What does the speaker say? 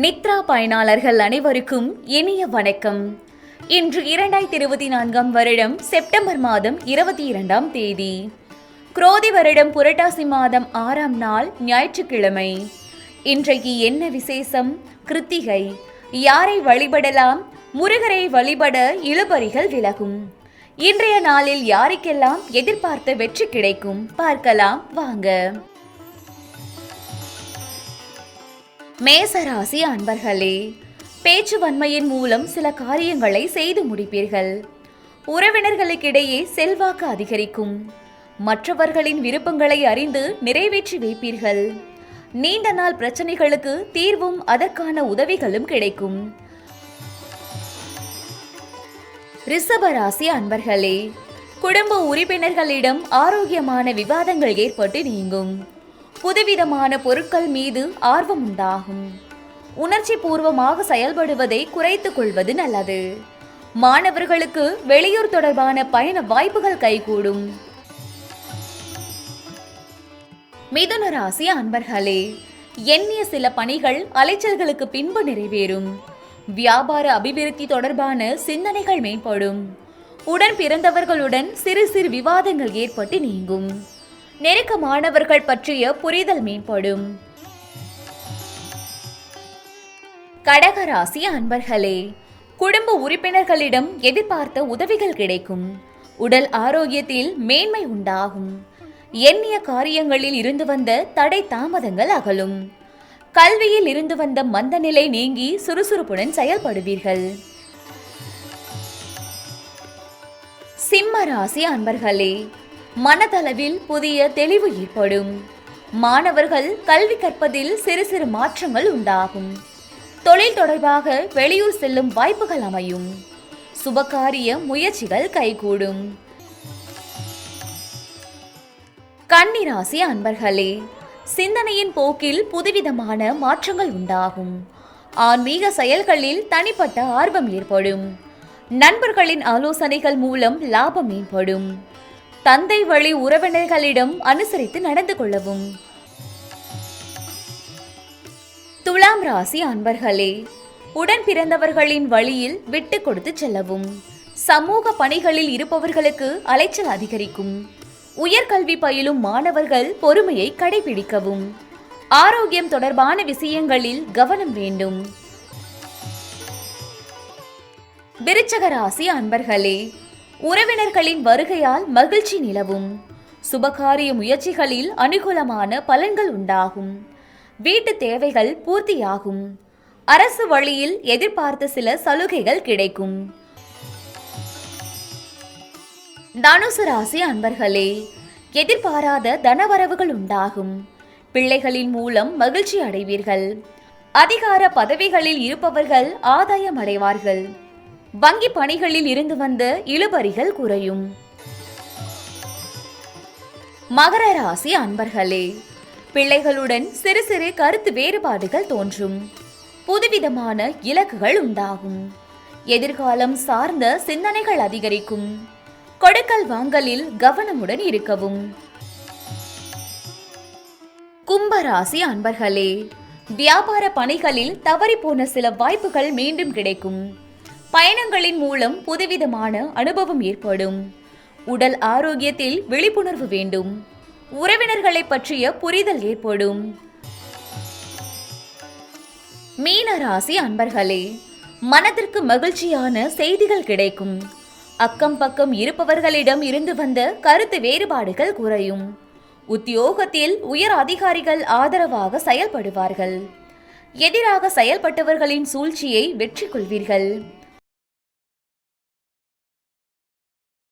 நித்ரா பயனாளர்கள் அனைவருக்கும் இனிய வணக்கம். இன்று 2024 வருடம் செப்டம்பர் மாதம் 22ஆம் தேதி, குரோதி வருடம் புரட்டாசி மாதம் 6ஆம் நாள் ஞாயிற்றுக்கிழமை. இன்றைக்கு என்ன விசேஷம்? கிருத்திகை. யாரை வழிபடலாம்? முருகரை வழிபட இழுபறிகள் விலகும். இன்றைய நாளில் யாருக்கெல்லாம் எதிர்பார்த்த வெற்றி கிடைக்கும் பார்க்கலாம் வாங்க. மேசராசி அன்பர்களே, பேச்சு வன்மையின் மூலம் சில காரியங்களை செய்து முடிப்பீர்கள். உறவினர்களுக்கிடையே செல்வாக்கு அதிகரிக்கும். மற்றவர்களின் விருப்பங்களை அறிந்து நிறைவேற்றி வைப்பீர்கள். நீண்ட நாள் பிரச்சனைகளுக்கு தீர்வும் அதற்கான உதவிகளும் கிடைக்கும். ரிஷபராசி அன்பர்களே, குடும்ப உறுப்பினர்களிடம் ஆரோக்கியமான விவாதங்கள் ஏற்பட்டு நீங்கும். புதுவிதமான பொருட்கள் மீது ஆர்வம் உண்டாகும். உணர்ச்சி பூர்வமாக செயல்படுவதை குறைத்துக் கொள்வது நல்லது. மாணவர்களுக்கு வெளியூர் தொடர்பான பயண வாய்ப்புகள் கைகூடும். மிதுன ராசி அன்பர்களே, எண்ணிய சில பணிகள் அலைச்சல்களுக்கு பின்பு நிறைவேறும். வியாபார அபிவிருத்தி தொடர்பான சிந்தனைகள் மேம்படும். உடன் பிறந்தவர்களுடன் சிறு சிறு விவாதங்கள் ஏற்பட்டு நீங்கும். நெருக்கமானவர்கள் பற்றிய புரிதல் மேம்படும். கடகராசி அன்பர்களே, குடும்ப உறுப்பினர்களிடம் எதிர்பார்த்த உதவிகள் கிடைக்கும். உடல் ஆரோக்கியத்தில் மேன்மை உண்டாகும். எண்ணிய காரியங்களில் இருந்து வந்த தடை தாமதங்கள் அகலும். கல்வியில் இருந்து வந்த மந்த நிலை நீங்கி சுறுசுறுப்புடன் செயல்படுவீர்கள். சிம்ம ராசி அன்பர்களே, மனதளவில் புதிய தெளிவு ஏற்படும். மாணவர்கள் கல்வி கற்பதில் சிறு சிறு மாற்றங்கள் உண்டாகும். தொழில் தொடர்பாக வெளியூர் செல்லும் வாய்ப்புகள் அமையும். சுபகாரிய முயற்சிகள் கைகூடும். கன்னிராசி அன்பர்களே, சிந்தனையின் போக்கில் புதுவிதமான மாற்றங்கள் உண்டாகும். ஆன்மீக செயல்களில் தனிப்பட்ட ஆர்வம் ஏற்படும். நண்பர்களின் ஆலோசனைகள் மூலம் லாபம் மேம்படும். தந்தை வழி உறவினர்களிடம் அனுசரித்து நடந்து கொள்ளவும். துலாம் ராசி அன்பர்களே, உடன் பிறந்தவர்களின் வழியில் விட்டு கொடுத்து செல்லவும். சமூக பணிகளில் இருப்பவர்களுக்கு அலைச்சல் அதிகரிக்கும். உயர்கல்வி பயிலும் மாணவர்கள் பொறுமையை கடைபிடிக்கவும். ஆரோக்கியம் தொடர்பான விஷயங்களில் கவனம் வேண்டும். விருச்சக ராசி அன்பர்களே, உறவினர்களின் வருகையால் மகிழ்ச்சி நிலவும். சுபகாரிய முயற்சிகளில் அனுகூலமான பலன்கள் உண்டாகும். வீட்டு தேவைகள் பூர்த்தியாகும். அரசு வழியில் எதிர்பார்த்த சில சலுகைகள் கிடைக்கும். தனுசு ராசி அன்பர்களே, எதிர்பாராத தனவரவுகள் உண்டாகும். பிள்ளைகளின் மூலம் மகிழ்ச்சி அடைவீர்கள். அதிகார பதவிகளில் இருப்பவர்கள் ஆதாயம் அடைவார்கள். வங்கி பணிகளில் இருந்து வந்த இழுபறிகள் குறையும். மகர ராசி அன்பர்களே, பிள்ளைகளுடன் சிறு சிறு கருத்து வேறுபாடுகள் தோன்றும். புதுவிதமான இலக்குகள் உண்டாகும். எதிர்காலம் சார்ந்த சிந்தனைகள் அதிகரிக்கும். கொடுக்கல் வாங்கலில் கவனமுடன் இருக்கவும். கும்பராசி அன்பர்களே, வியாபார பணிகளில் தவறிப்போன சில வாய்ப்புகள் மீண்டும் கிடைக்கும். பயணங்களின் மூலம் புதுவிதமான அனுபவம் ஏற்படும். உடல் ஆரோக்கியத்தில் விழிப்புணர்வு வேண்டும். உறவினர்களை பற்றிய புரிதல் ஏற்படும். மீன ராசி அன்பர்களே, மனதிற்கு மகிழ்ச்சியான செய்திகள் கிடைக்கும். அக்கம் பக்கம் இருப்பவர்களிடம் இருந்து வந்த கருத்து வேறுபாடுகள் குறையும். உத்தியோகத்தில் உயர் அதிகாரிகள் ஆதரவாக செயல்படுவார்கள். எதிராக செயல்பட்டவர்களின் சூழ்ச்சியை வெற்றி கொள்வீர்கள்.